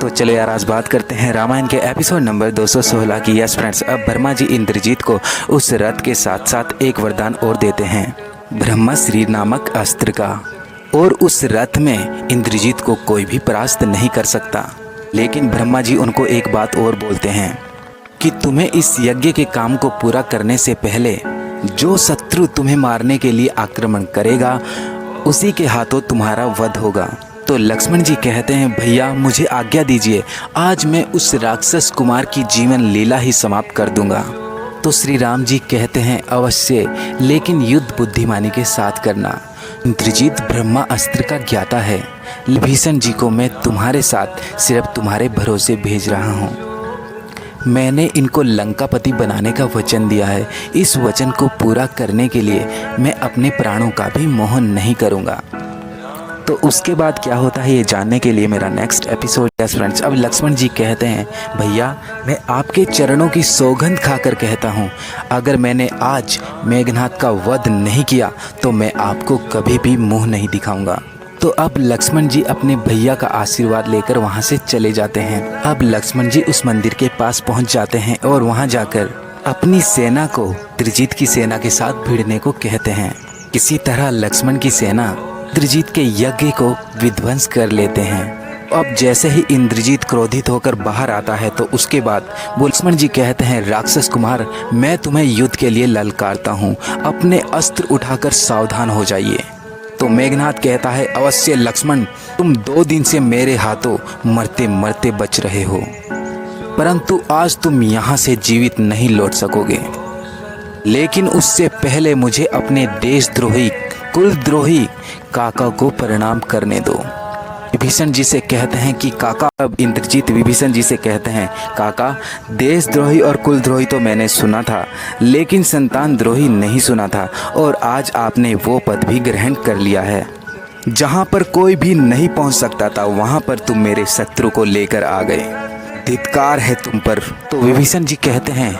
तो चलो यार आज बात करते हैं रामायण के एपिसोड नंबर 216 की। यस फ्रेंड्स, अब ब्रह्मा जी इंद्रजीत को उस रथ के साथ साथ एक वरदान और देते हैं, ब्रह्मास्त्र नामक अस्त्र का। और उस रथ में इंद्रजीत को कोई भी परास्त नहीं कर सकता। लेकिन ब्रह्मा जी उनको एक बात और बोलते हैं कि तुम्हें इस यज्ञ के काम को पूरा करने से पहले जो शत्रु तुम्हें मारने के लिए आक्रमण करेगा उसी के हाथों तुम्हारा वध होगा। तो लक्ष्मण जी कहते हैं, भैया मुझे आज्ञा दीजिए, आज मैं उस राक्षस कुमार की जीवन लीला ही समाप्त कर दूंगा। तो श्री राम जी कहते हैं, अवश्य, लेकिन युद्ध बुद्धिमानी के साथ करना। इंद्रजीत ब्रह्मा अस्त्र का ज्ञाता है। विभीषण जी को मैं तुम्हारे साथ सिर्फ तुम्हारे भरोसे भेज रहा हूँ। मैंने इनको लंकापति बनाने का वचन दिया है। इस वचन को पूरा करने के लिए मैं अपने प्राणों का भी मोहन नहीं करूँगा। तो उसके बाद क्या होता है ये जानने के लिए मेरा नेक्स्ट एपिसोड। यस फ्रेंड्स, अब लक्ष्मण जी कहते हैं, भैया मैं आपके चरणों की सौगंध खाकर कहता हूँ, अगर मैंने आज मेघनाथ का वध नहीं किया तो मैं आपको कभी भी मुंह नहीं दिखाऊंगा। तो अब लक्ष्मण जी अपने भैया का आशीर्वाद लेकर वहाँ से चले जाते हैं। अब लक्ष्मण जी उस मंदिर के पास पहुँच जाते हैं और वहाँ जाकर अपनी सेना को इंद्रजीत की सेना के साथ भिड़ने को कहते हैं। किसी तरह लक्ष्मण की सेना इंद्रजीत के यज्ञ को विध्वंस कर लेते हैं। अब जैसे ही इंद्रजीत क्रोधित होकर बाहर आता है तो उसके बाद वो लक्ष्मण जी कहते हैं, राक्षस कुमार, मैं तुम्हें युद्ध के लिए ललकारता हूँ, अपने अस्त्र उठाकर सावधान हो जाइए। तो मेघनाथ कहता है, अवश्य लक्ष्मण, तुम 2 दिन से मेरे हाथों मरते मरते बच रहे हो, परंतु आज तुम यहाँ से जीवित नहीं लौट सकोगे। लेकिन उससे पहले मुझे अपने देशद्रोही कुलद्रोही काका को प्रणाम करने दो। विभीषण जी से कहते हैं कि काका, अब इंद्रजीत विभीषण जी से कहते हैं, काका, देशद्रोही और कुलद्रोही तो मैंने सुना था, लेकिन संतान द्रोही नहीं सुना था। और आज आपने वो पद भी ग्रहण कर लिया है। जहाँ पर कोई भी नहीं पहुँच सकता था वहाँ पर तुम मेरे शत्रु को लेकर आ गए। धिक्कार है तुम पर। तो विभीषण जी कहते हैं,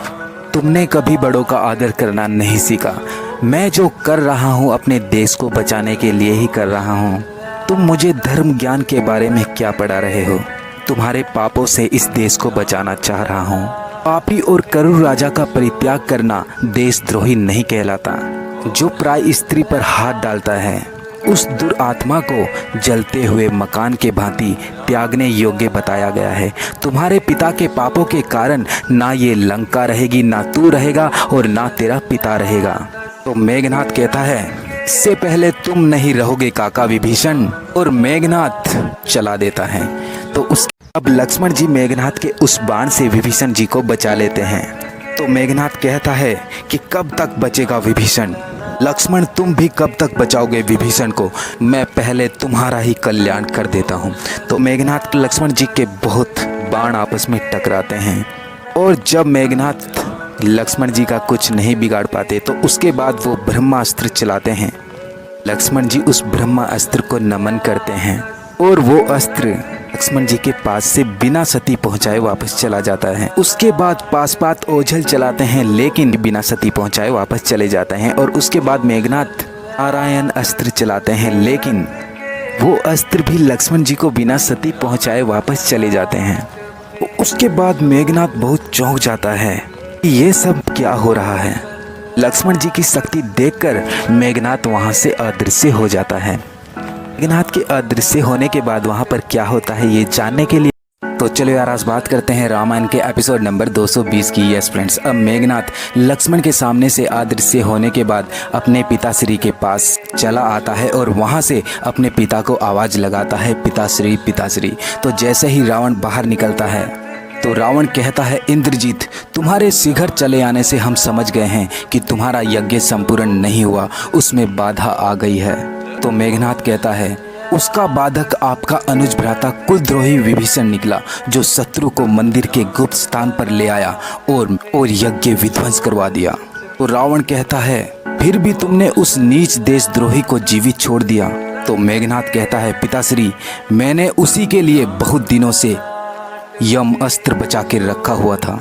तुमने कभी बड़ों का आदर करना नहीं सीखा। मैं जो कर रहा हूँ अपने देश को बचाने के लिए ही कर रहा हूँ। तुम मुझे धर्म ज्ञान के बारे में क्या पढ़ा रहे हो? तुम्हारे पापों से इस देश को बचाना चाह रहा हूँ। पापी और करूर राजा का परित्याग करना देशद्रोही नहीं कहलाता। जो प्राय स्त्री पर हाथ डालता है उस दुरात्मा को जलते हुए मकान के भांति त्यागने योग्य बताया गया है। तुम्हारे पिता के पापों के कारण ना ये लंका रहेगी, ना तू रहेगा और ना तेरा पिता रहेगा। तो मेघनाथ कहता है, इससे पहले तुम नहीं रहोगे काका विभीषण, और मेघनाथ चला देता है। तो अब लक्ष्मण जी मेघनाथ के उस बाण से विभीषण जी को बचा लेते हैं। तो मेघनाथ कहता है कि कब तक बचेगा विभीषण? लक्ष्मण, तुम भी कब तक बचाओगे विभीषण को? मैं पहले तुम्हारा ही कल्याण कर देता हूँ। तो मेघनाथ लक्ष्मण जी के बहुत बाण आपस में टकराते हैं और जब मेघनाथ लक्ष्मण जी का कुछ नहीं बिगाड़ पाते तो उसके बाद वो ब्रह्मास्त्र चलाते हैं। लक्ष्मण जी उस ब्रह्मास्त्र को नमन करते हैं और वो अस्त्र लक्ष्मण जी के पास से बिना सती पहुंचाए वापस चला जाता है। उसके बाद पासपात ओझल चलाते हैं, लेकिन बिना सती पहुंचाए वापस चले जाते हैं। और उसके बाद मेघनाथ नारायण अस्त्र चलाते हैं, लेकिन वो अस्त्र भी लक्ष्मण जी को बिना सती पहुंचाए वापस चले जाते हैं। उसके बाद मेघनाथ बहुत चौंक जाता है कि ये सब क्या हो रहा है। लक्ष्मण जी की शक्ति देखकर मेघनाथ वहां से अदृश्य हो जाता है। मेघनाथ के अदृश्य होने के बाद वहां पर क्या होता है ये जानने के लिए तो चलो यार आज बात करते हैं रामायण के एपिसोड नंबर 220 की। यस फ्रेंड्स, अब मेघनाथ लक्ष्मण के सामने से अदृश्य होने के बाद अपने पिताश्री के पास चला आता है और वहां से अपने पिता को आवाज़ लगाता है, पिताश्री पिताश्री। तो जैसे ही रावण बाहर निकलता है तो रावण कहता है, इंद्रजीत, तुम्हारे शीघ्र चले आने से हम समझ गए हैं कि तुम्हारा यज्ञ संपूर्ण नहीं हुआ, उसमें बाधा आ गई है। तो मेघनाथ कहता है, उसका बाधक आपका अनुज भ्राता कुलद्रोही विभीषण निकला, जो शत्रु को मंदिर के गुप्त स्थान पर ले आया और यज्ञ विध्वंस करवा दिया। तो रावण कहता है, फिर भी तुमने उस नीच देशद्रोही को जीवित छोड़ दिया। तो मेघनाथ कहता है, पिताश्री, मैंने उसी के लिए बहुत दिनों से यम अस्त्र बचा के रखा हुआ था।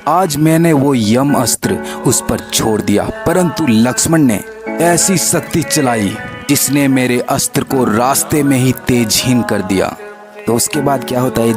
आज मैंने वो यम अस्त्र उस पर छोड़ दिया, परंतु लक्ष्मण ने ऐसी शक्ति चलाई जिसने मेरे अस्त्र को रास्ते में ही तेजहीन कर दिया। तो उसके बाद क्या होता है